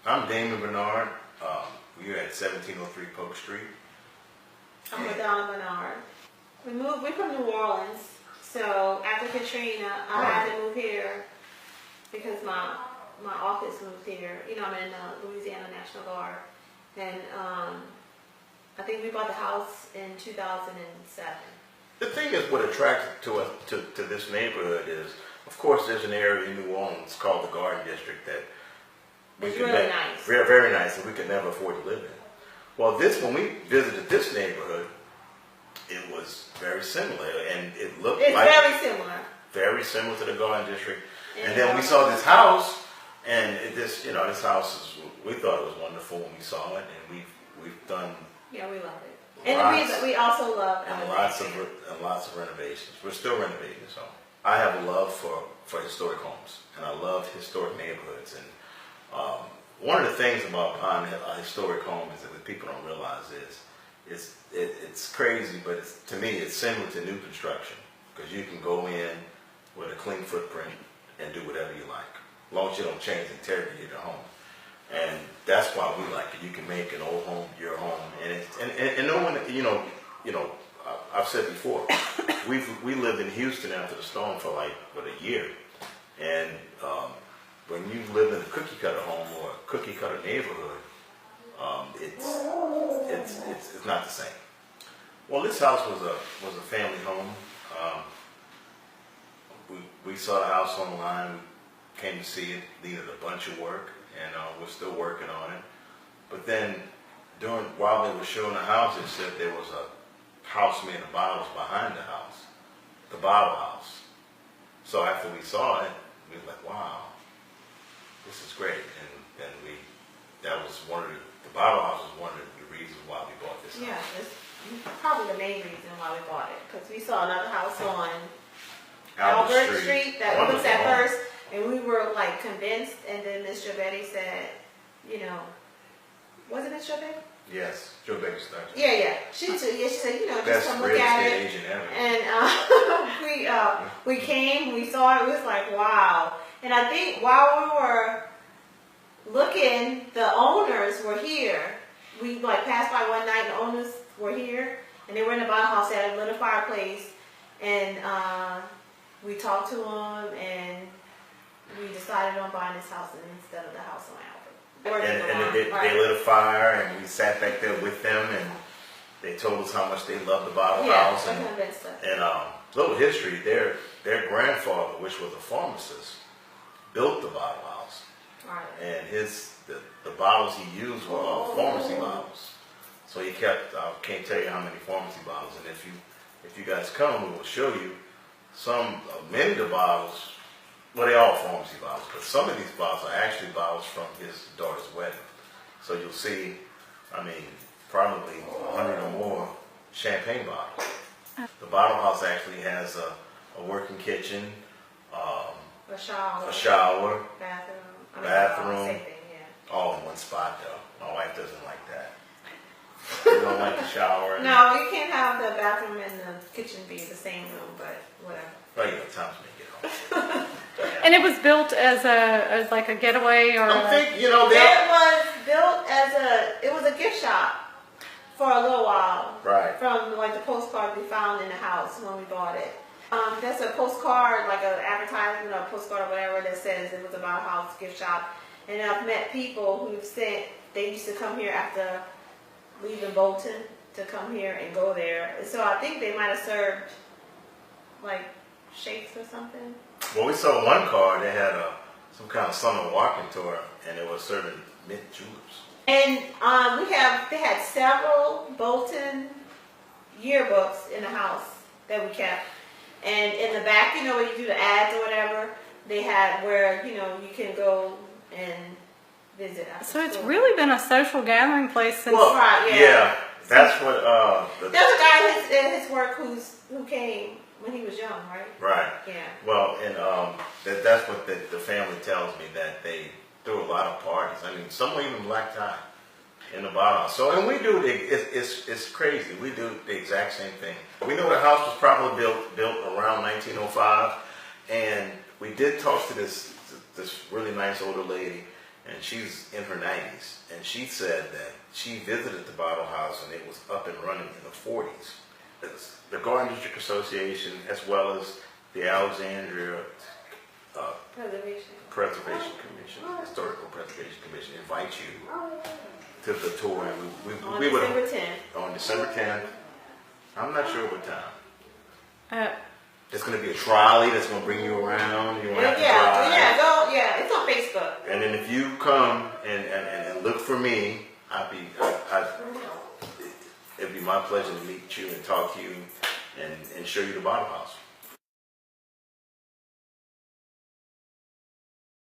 I'm Damon Bernard. We're at 1703 Polk Street. I'm with Donna Bernard. We're from New Orleans, so after Katrina, I had to move here because my office moved here. You know, I'm in Louisiana National Guard, and I think we bought the house in 2007. The thing is, what attracted to us to this neighborhood is, of course, there's an area in New Orleans called the Garden District that It's really nice. very, very nice, and we could never afford to live in. Well, when we visited this neighborhood, it was very similar, and it looked very similar to the Garden District. And then we saw this house, and this house we thought it was wonderful when we saw it, and we've done. Yeah, we love it. And we also love lots of renovations. We're still renovating, so I have a love for historic homes, and I love historic neighborhoods. And one of the things about buying a historic home is that what people don't realize is it's crazy, but to me it's similar to new construction, because you can go in with a clean footprint and do whatever you like, as long as you don't change the integrity of the home. And that's why we like it. You can make an old home your home, and no one, I've said before, we lived in Houston after the storm for a year, and when you live in a cookie cutter home or a cookie cutter neighborhood, it's not the same. Well, this house was a family home. We saw the house online. We came to see it. Needed a bunch of work, and we're still working on it. But then, while they were showing the house, it said there was a house made of bottles behind the house, the bottle house. So after we saw it, we were like, wow, this is great. And that was the bottle house was one of the reasons why we bought this house. Yeah, it's probably the main reason why we bought it, because we saw another house on Albert Street that we looked at first, and we were convinced, and then Ms. Jovetti said, was it Ms. Jovetti? Yes, Joe Baker started. Yeah. She said, just Best come look at it. agent ever. And we came, we saw it, it was like, wow. And I think while we were looking, the owners were here. We passed by one night, and the owners were here, and they were in the bottom house. They had a little fireplace, and we talked to them, and we decided on buying this house instead of the house on Albert. And they lit a fire, and we sat back there with them, and they told us how much they loved the bottle house. And little history, their grandfather, which was a pharmacist, built the bottle house. Right. And the bottles he used were all pharmacy bottles. So he kept, I can't tell you how many pharmacy bottles, and if you guys come, we will show you many of the bottles. Well, they're all pharmacy bottles, but some of these bottles are actually bottles from his daughter's wedding. So you'll see, probably 100 or more champagne bottles. The bottle house actually has a working kitchen, a shower, bathroom, same thing, all in one spot though. My wife doesn't like that. You don't like the shower? No, you can't have the bathroom and the kitchen be the same room, but whatever. Well, times make it home. And it was built as a getaway, or it was built it was a gift shop for a little while. Right. From the postcard we found in the house when we bought it. That's a postcard, like an advertisement or a postcard or whatever that says it was a Bottle House gift shop. And I've met people who've said they used to come here after leaving Bolton to come here and go there. And so I think they might have served shakes or something. Well, we saw one car that had some kind of summer walking tour, and it was serving mint juleps. And they had several Bolton yearbooks in the house that we kept. And in the back, where you do the ads or whatever, they had where, you can go and visit after so it's school. really been a social gathering place since. Well, right, yeah. That's what. There's a guy at his work who came when he was young, right? Right. Yeah. Well, and that's what the family tells me, that they threw a lot of parties. Some even black tie in the bottle house. So, and we do it's crazy. We do the exact same thing. We know the house was probably built around 1905, and we did talk to this really nice older lady, and she's in her 90s, and she said that she visited the Bible House and it was up and running in the 40s. It's the Garden District Association, as well as the Alexandria Preservation Commission, Historical Preservation Commission, invite you to the tour. And On we would December 10th. on December 10th. I'm not sure what time. Uh, It's going to be a trolley that's going to bring you around. You won't have to drive. Go, yeah, it's on Facebook. And then if you come and look for me, it'd be my pleasure to meet you and talk to you and show you the Bible House.